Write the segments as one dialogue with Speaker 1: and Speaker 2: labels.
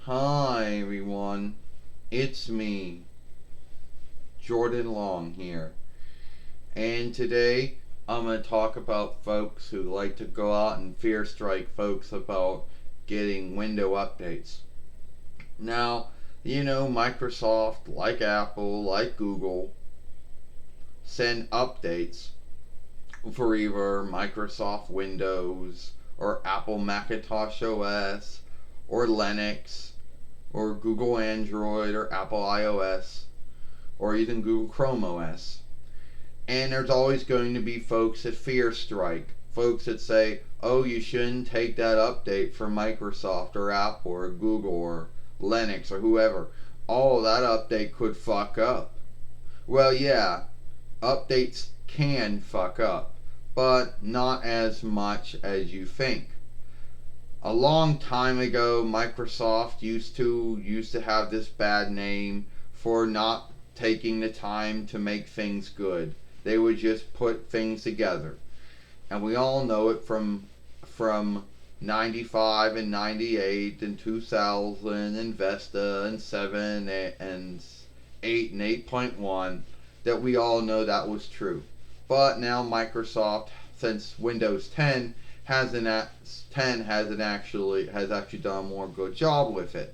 Speaker 1: Hi everyone, it's me, Jordan Long here, and today I'm going to talk about folks who like to go out and fear strike folks about getting window updates. Now, Microsoft, like Apple, like Google, send updates for either Microsoft Windows or Apple Macintosh OS or Linux or Google Android or Apple iOS or even Google Chrome OS. And there's always going to be folks that fear strike. Folks that say, oh, you shouldn't take that update for Microsoft or Apple or Google or Linux or whoever. Oh, that update could fuck up. Well, yeah, updates can fuck up, but not as much as you think. A long time ago, Microsoft used to have this bad name for not taking the time to make things good. They would just put things together, and we all know it from 95 and 98 and 2000 and Vista and 7 and 8 and 8.1 that we all know that was true. But now Microsoft, since Windows 10 hasn't actually done a more good job with it.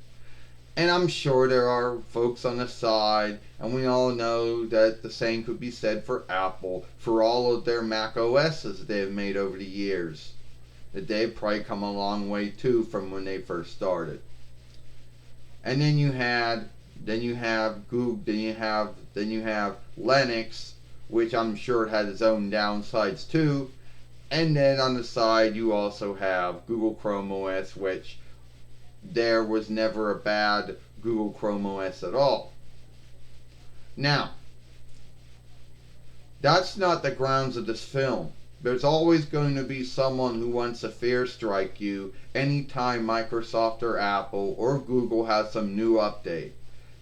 Speaker 1: And I'm sure there are folks on the side, and we all know that the same could be said for Apple, for all of their Mac OSs they've made over the years. That they've probably come a long way too from when they first started. And then you have Google, then you have Linux, which I'm sure had its own downsides too. And then on the side you also have Google Chrome OS, which there was never a bad Google Chrome OS at all. Now, that's not the grounds of this film. There's always going to be someone who wants to fear strike you anytime Microsoft or Apple or Google has some new update.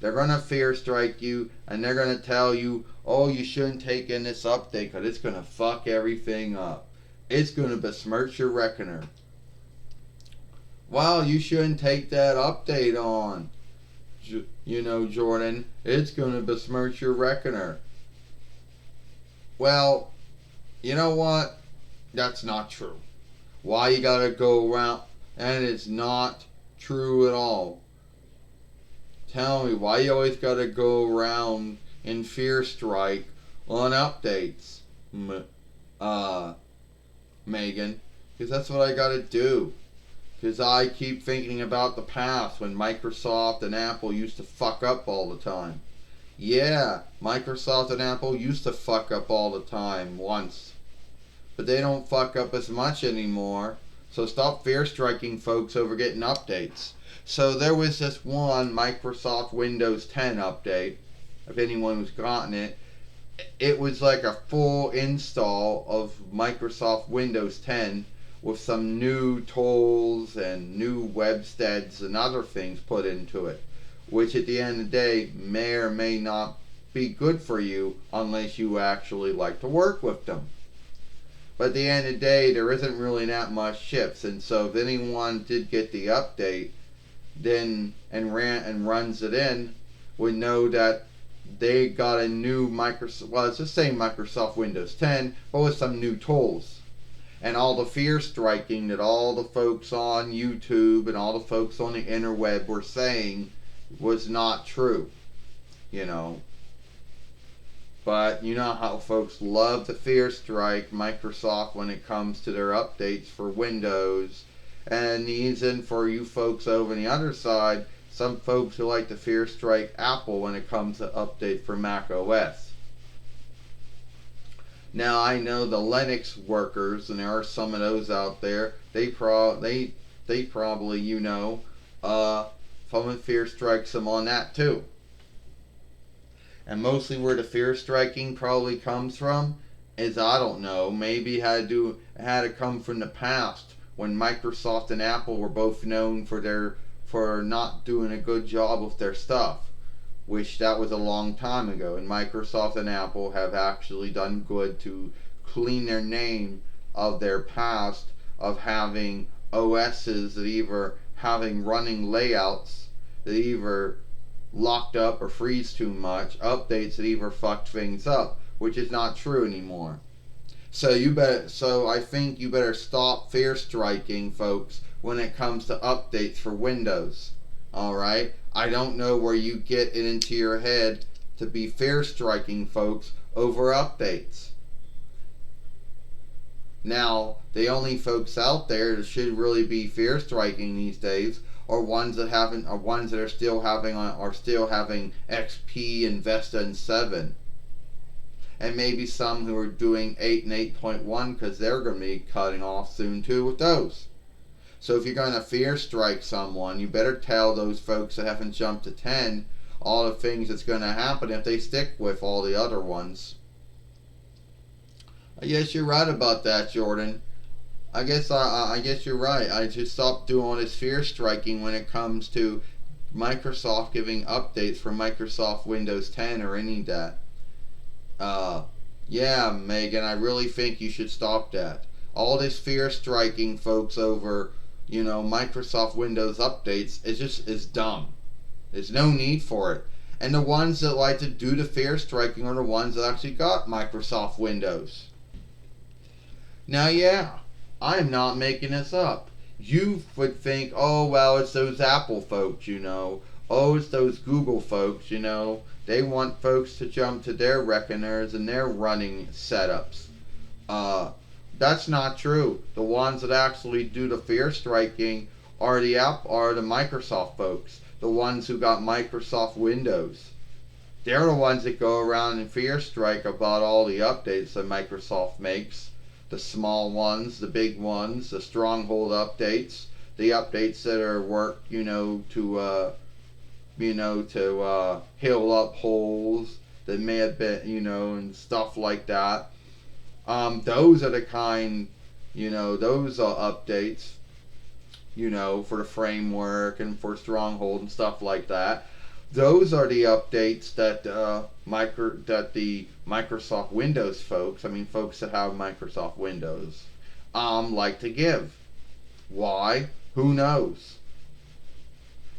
Speaker 1: They're going to fear strike you and they're going to tell you, oh, you shouldn't take in this update because it's going to fuck everything up. It's going to besmirch your reckoner. Well, you shouldn't take that update on. Jordan, it's going to besmirch your reckoner. Well, you know what? That's not true. Why you gotta go around? And it's not true at all. Tell me, why you always gotta go around and fear strike on updates, Megan? Because that's what I gotta do. Because I keep thinking about the past when Microsoft and Apple used to fuck up all the time. Yeah, Microsoft and Apple used to fuck up all the time once. But they don't fuck up as much anymore. So stop fear striking folks over getting updates. So there was this one Microsoft Windows 10 update. If anyone who's gotten it, it was like a full install of Microsoft Windows 10 with some new tools and new websteads and other things put into it, which at the end of the day may or may not be good for you unless you actually like to work with them. But at the end of the day, there isn't really that much shifts, and so if anyone did get the update, then and runs it in, would know that they got a new Microsoft. Well, it's the same Microsoft Windows 10, but with some new tools. And all the fear striking that all the folks on YouTube and all the folks on the interweb were saying was not true, But you know how folks love to fear strike Microsoft when it comes to their updates for Windows. And even for you folks over on the other side, some folks who like to fear strike Apple when it comes to update for Mac OS. Now I know the Linux workers, and there are some of those out there. They probably someone fear strikes them on that too. And mostly where the fear striking probably comes from is, I don't know, maybe had to come from the past when Microsoft and Apple were both known for not doing a good job with their stuff. Which that was a long time ago, and Microsoft and Apple have actually done good to clean their name of their past of having OSs that either having running layouts that either locked up or freeze too much, updates that either fucked things up, which is not true anymore. So I think you better stop fear striking, folks, when it comes to updates for Windows. All right, I don't know where you get it into your head to be fear striking, folks, over updates. Now, the only folks out there that should really be fear striking these days are ones that are still having XP and Vesta and 7. And maybe some who are doing 8 and 8.1 because they're going to be cutting off soon too with those. So if you're going to fear strike someone, you better tell those folks that haven't jumped to 10 all the things that's going to happen if they stick with all the other ones. I guess you're right about that, Jordan. I guess you're right. I just stopped doing all this fear striking when it comes to Microsoft giving updates for Microsoft Windows 10 or any of that. Yeah, Megan, I really think you should stop that. All this fear striking, folks, over Microsoft Windows updates is dumb. There's no need for it. And the ones that like to do the fear striking are the ones that actually got Microsoft Windows. Now, yeah, I'm not making this up. You would think, oh, well, it's those Apple folks, Oh, it's those Google folks, They want folks to jump to their reckoners and their running setups. That's not true. The ones that actually do the fear striking are the Microsoft folks. The ones who got Microsoft Windows. They're the ones that go around and fear strike about all the updates that Microsoft makes. The small ones, the big ones, the stronghold updates, the updates that are work, to heal up holes that may have been, and stuff like that. Those are the kind, those are updates, for the framework and for stronghold and stuff like that. Those are the updates that the Microsoft Windows folks, folks that have Microsoft Windows, like to give. Why? Who knows?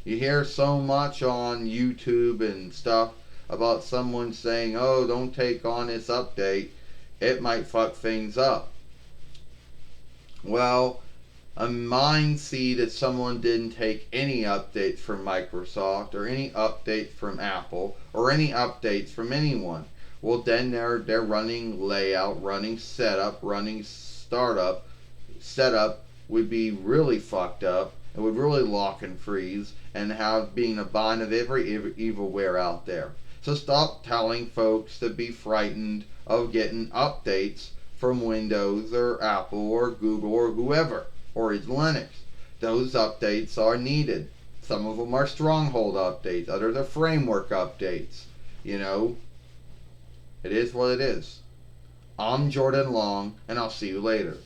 Speaker 1: You hear so much on YouTube and stuff about someone saying, oh, don't take on this update. It might fuck things up. Well, a mind see that someone didn't take any updates from Microsoft or any updates from Apple or any updates from anyone. Well, then they're running layout, running setup, running startup. Setup would be really fucked up. It would really lock and freeze and have being a bind of every evilware out there. So stop telling folks to be frightened of getting updates from Windows or Apple or Google or whoever. Or is Linux. Those updates are needed. Some of them are stronghold updates. Others are framework updates. It is what it is. I'm Jordan Long, and I'll see you later.